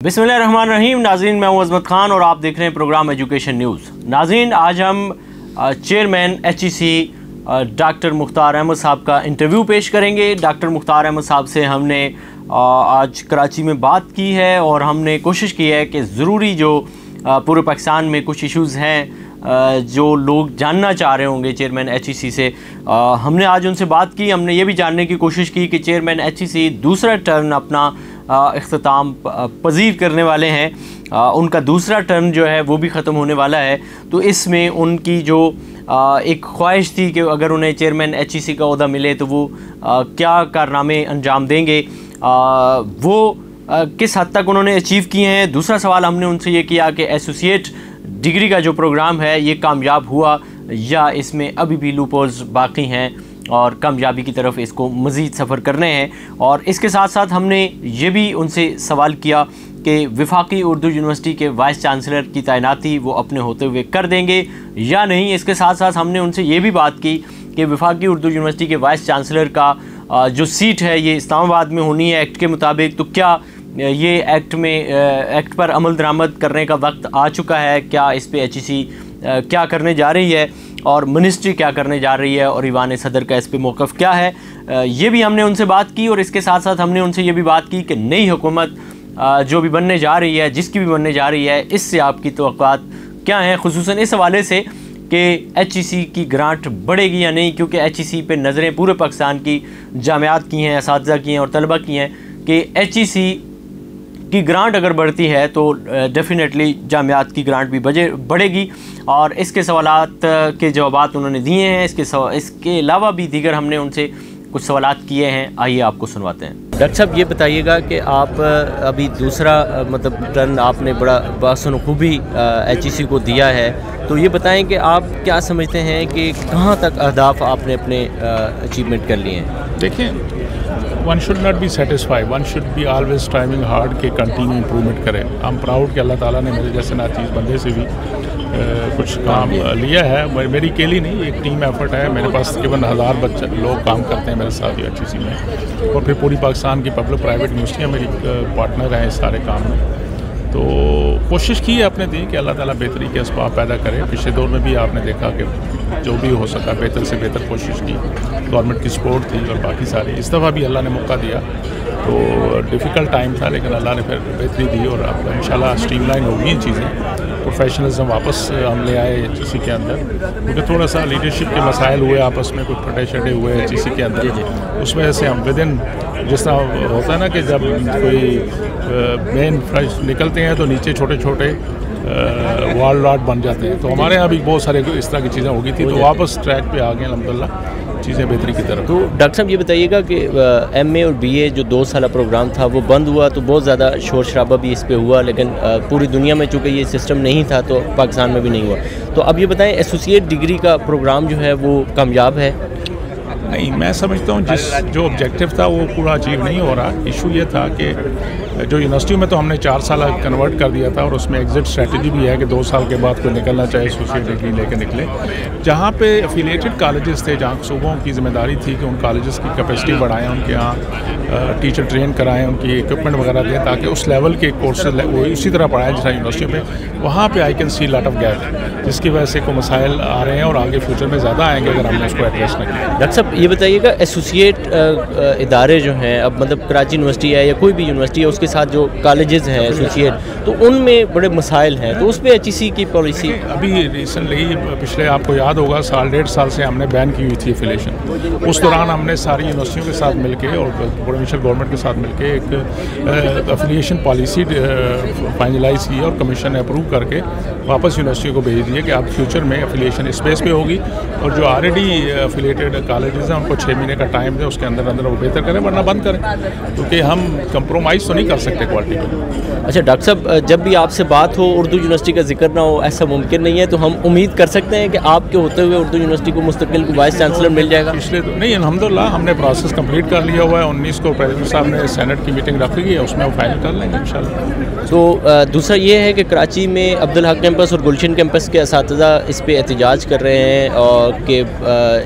बिस्मिल्लाहिर्रहमानिर्रहीम। नाज़रीन, मैं हूं अज़मत खान और आप देख रहे हैं प्रोग्राम एजुकेशन न्यूज़। नाज़रीन, आज हम chairman HEC doctor Mukhtar Ahmad sahab का इंटरव्यू पेश करेंगे। डॉक्टर मुख्तार अहमद साहब से हमने आज कराची में बात की है और हमने कोशिश की है कि ज़रूरी जो पूरे पाकिस्तान में कुछ इश्यूज़ हैं जो लोग जानना चाह रहे होंगे चेयरमैन HEC से, हमने आज उनसे बात की। हमने ये भी जानने की कोशिश की कि चेयरमैन HEC दूसरा टर्न अपना इख्तिताम पजीर करने वाले हैं। उनका दूसरा टर्म जो है वो भी ख़त्म होने वाला है, तो इसमें उनकी जो एक ख्वाहिश थी कि अगर उन्हें चेयरमैन HEC का ओहदा मिले तो वो क्या कारनामे अंजाम देंगे, वो किस हद तक उन्होंने अचीव किए हैं। दूसरा सवाल हमने उनसे ये किया कि एसोसिएट डिग्री का जो प्रोग्राम है ये कामयाब हुआ या इसमें अभी भी लूपहोल्स बाकी हैं और कामयाबी की तरफ इसको मज़ीद सफ़र करने हैं। और इसके साथ साथ हमने ये भी उनसे सवाल किया कि वफाकी उर्दू यूनिवर्सिटी के वाइस चांसलर की तैनाती वो अपने होते हुए कर देंगे या नहीं। इसके साथ साथ हमने उनसे ये भी बात की कि वफाकी उर्दू यूनिवर्सिटी के वाइस चांसलर का जो सीट है ये इस्लामाबाद में होनी है एक्ट के मुताबिक, तो क्या ये एक्ट पर अमल दरामद करने का वक्त आ चुका है, क्या इस पे HEC क्या करने जा रही है और मिनिस्ट्री क्या करने जा रही है और ईवान सदर का इस पे मौक़िफ़ क्या है, ये भी हमने उनसे बात की। और इसके साथ साथ हमने उनसे ये भी बात की कि नई हुकूमत जो भी बनने जा रही है, जिसकी भी बनने जा रही है, इससे आपकी तवक्कुआत क्या हैं, खुसूसन इस हवाले से कि HEC की ग्रांट बढ़ेगी या नहीं, क्योंकि HEC पे नज़रें पूरे पाकिस्तान की जामियात की हैं, असातिज़ा की हैं और तलबा की हैं कि HEC की ग्रांट अगर बढ़ती है तो डेफिनेटली जामियात की ग्रांट भी बढ़ेगी। और इसके सवालात के जवाबात उन्होंने दिए हैं। इसके अलावा भी दीगर हमने उनसे कुछ सवालात किए हैं, आइए आपको सुनवाते हैं। डॉक्टर साहब, ये बताइएगा कि आप अभी दूसरा मतलब टर्न आपने बड़ा बाखूबी HEC को दिया है, तो ये बताएं कि आप क्या समझते हैं कि कहाँ तक अहदाफ आपने अपने अचीवमेंट कर लिए हैं। देखिए, one should not be satisfied, one should be always striving hard के कंटिन्यू इम्प्रूवमेंट करें। आई एम प्राउड कि अल्लाह ताला ने मेरे जैसे नाचीज़ बंदे से भी कुछ काम लिया है। मेरी अकेली नहीं, एक टीम एफर्ट है। मेरे पास तकरीबन 1000 बच्चे लोग काम करते हैं मेरे साथ HEC में, और फिर पूरी पाकिस्तान की पब्लिक प्राइवेट यूनिवर्सिटियाँ मेरी पार्टनर हैं इस सारे काम में। तो कोशिश की है अपने दी कि अल्लाह ताला बेहतरी के असबाब पैदा करे। पिछले दौर में भी आपने देखा कि जो भी हो सका बेहतर से बेहतर कोशिश की, गवर्नमेंट की सपोर्ट थी और बाकी सारी। इस दफ़ा भी अल्लाह ने मौका दिया, तो डिफ़िकल्ट टाइम था लेकिन अल्लाह ने फिर बेहतरी दी और अब इंशाल्लाह स्ट्रीमलाइन होगी इन चीज़ें। प्रोफेशनलिज्म वापस हम ले आए HEC के अंदर, क्योंकि थोड़ा सा लीडरशिप के मसाइल हुए आपस में, कुछ फटे शटे हुए HEC के अंदर। उस वजह से हम विदिन, जिस तरह होता है ना कि जब कोई मेन फ्रेश निकलते हैं तो नीचे छोटे छोटे वाल लॉट बन जाते हैं, तो हमारे यहाँ भी बहुत सारे इस तरह की चीज़ें हो गई थी, तो वापस ट्रैक पे आ गए अल्हम्दुलिल्लाह, चीज़ें बेहतरी की तरफ। तो डॉक्टर साहब, ये बताइएगा कि MA और BA जो 2 साल प्रोग्राम था वो बंद हुआ, तो बहुत ज़्यादा शोर शराबा भी इस पे हुआ, लेकिन पूरी दुनिया में चूँकि ये सिस्टम नहीं था तो पाकिस्तान में भी नहीं हुआ। तो अब ये बताएं, एसोसिएट डिग्री का प्रोग्राम जो है वो कामयाब है? नहीं, मैं समझता हूँ जो ऑब्जेक्टिव था वो पूरा अचीव नहीं हो रहा। इशू ये था कि जो यूनिवर्सिटी में तो हमने 4 साल कन्वर्ट कर दिया था और उसमें एग्जिट स्ट्रेटजी भी है कि 2 साल के बाद कोई निकलना चाहे एसोसिएट डिग्री लेकर निकले। जहाँ पे एफिलिएटेड कॉलेजेस थे, जहाँ सूबों की जिम्मेदारी थी कि उन कॉलेजेस की कैपेसिटी बढ़ाएं, उनके यहाँ टीचर ट्रेन कराएं, उनकी इक्विपमेंट वगैरह दें ताकि उस लेवल के कोर्सेज वो इसी तरह पढ़ाएं जिस यूनिवर्सिटी में, वहाँ पे I can see lot of gap, जिसकी वजह से कोई मसाइल आ रहे हैं और आगे फ्यूचर में ज़्यादा आएंगे अगर हमने उसको एड्रेस न किया। डॉक्टर साहब, ये बताइएगा, एसोसिएट इदारे जो हैं, अब मतलब कराची यूनिवर्सिटी है या कोई भी यूनिवर्सिटी है, उसके साथ जो कॉलेजेस हैं एसोसिएट, तो उनमें बड़े मसाइल हैं, तो उस पर HEC की पॉलिसी? अभी रिसेंटली पिछले आपको याद होगा 1.5 साल से हमने बैन की हुई थी एफिलिएशन। उस दौरान हमने सारी यूनिवर्सिटियों के साथ मिलकर और प्रोविंशियल गवर्नमेंट के साथ मिलकर एक एफिलिएशन पॉलिसी फाइनलाइज की और कमीशन ने अप्रूव करके वापस यूनिवर्सिटियों को भेज दिए कि आप फ्यूचर में एफिलिएशन स्पेस पे होगी, और जो ऑलरेडी एफिलिएटेड कॉलेजेस हैं उनको 6 महीने का टाइम दें, उसके अंदर अंदर वो बेहतर करें, वरना बंद करें, क्योंकि हम कंप्रोमाइज़ तो नहीं कर सकते क्वालिटी में। अच्छा डॉक्टर साहब, जब भी आपसे बात हो उर्दू यूनिवर्सिटी का जिक्र ना हो, ऐसा मुमकिन नहीं है, तो हम उम्मीद कर सकते हैं कि आपके होते हुए उर्दू यूनिवर्सिटी को मुस्तकिल वाइस चांसलर मिल जाएगा? पिछले तो नहीं, अल्हम्दुलिल्लाह हमने प्रोसेस कंप्लीट कर लिया हुआ है। 19 को प्रेसिडेंट साहब ने सेनेट की मीटिंग रखी है, उसमें वो फाइनल कर लेंगे इंशाल्लाह। तो दूसरा ये है कि कराची में अब्दुल हक कैंपस और गुलशन कैंपस के असातिज़ा इस पे एहतजाज कर रहे हैं और कि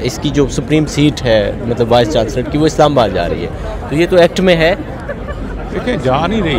इसकी जो सुप्रीम सीट है मतलब वाइस चांसलर की वो इस्लामाबाद जा रही है, तो ये तो एक्ट में है। देखिए जा नहीं रही,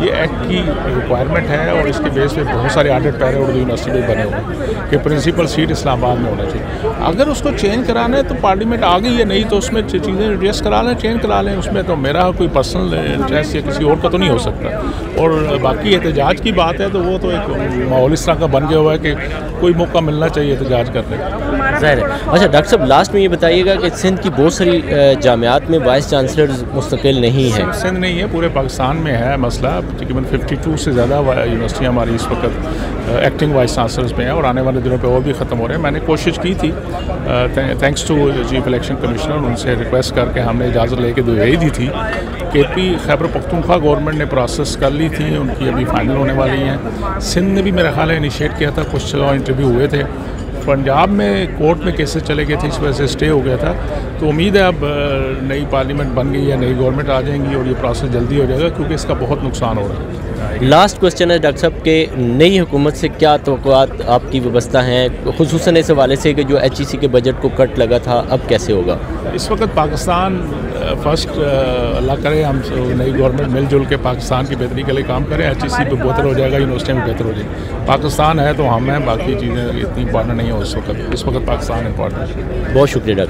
ये एक्ट की रिक्वायरमेंट है और इसके बेस पे बहुत सारे ऑडिट पैरे उर्दू यूनिवर्सिटी में बने हुए कि प्रिंसिपल सीट इस्लामाबाद में होना चाहिए। अगर उसको चेंज कराना है तो पार्लियामेंट आ गई है, नहीं तो उसमें चीज़ें एडजस्ट करा लें, चेंज करा लें। उसमें तो मेरा कोई पर्सनल इंटरेस्ट या किसी और का तो नहीं हो सकता। और बाकी एहतजाज की बात है तो वो तो एक माहौल इस तरह का बन गया हुआ है कि कोई मौका मिलना चाहिए एहतजाज करने का। ज़ाहिर है। अच्छा डॉक्टर साहब, लास्ट में ये बताइएगा कि सिंध की बहुत सारी जामियात में वाइस चांसलर मुस्तकिल नहीं है। सिंध नहीं है, पूरे पाकिस्तान में है मसला। तकरीबन 52 से ज़्यादा यूनिवर्सिटियाँ हमारी इस वक्त एक्टिंग वाइस चांसलर्स में हैं और आने वाले दिनों पे और भी ख़त्म हो रहे हैं। मैंने कोशिश की थी, thanks to chief election commissioner, उनसे रिक्वेस्ट करके हमने इजाज़त लेके भेज दी थी। KP खैबर पख्तूनख्वा गवर्नमेंट ने प्रोसेस कर ली थी, उनकी अभी फाइनल होने वाली हैं। सिंध ने भी मेरा ख्याल है इनिशिएट किया था, कुछ इंटरव्यू हुए थे। पंजाब में कोर्ट में केसेस चले गए थे, इस वजह से स्टे हो गया था। तो उम्मीद है अब नई पार्लियामेंट बन गई या नई गवर्नमेंट आ जाएंगी और ये प्रोसेस जल्दी हो जाएगा, क्योंकि इसका बहुत नुकसान हो रहा है। लास्ट क्वेश्चन है डॉक्टर साहब के, नई हुकूमत से क्या तवक्कुआत आपकी व्यवस्था हैं, खुसूसन इस हवाले से कि जो HEC के बजट को कट लगा था अब कैसे होगा? इस वक्त पाकिस्तान फर्स्ट अल्लाह करे हम नई गवर्नमेंट मिलजुल के पाकिस्तान की बेहतरी के लिए काम करें। HEC पे बेहतर हो जाएगा, यूनिवर्सिटी में बेहतर हो जाएगी। पाकिस्तान है तो हम हैं, बाकी चीज़ें इतनी इंपॉर्टेंट नहीं हो इस वक्त पाकिस्तान इंपॉर्टेंट है। बहुत शुक्रिया डॉक्टर।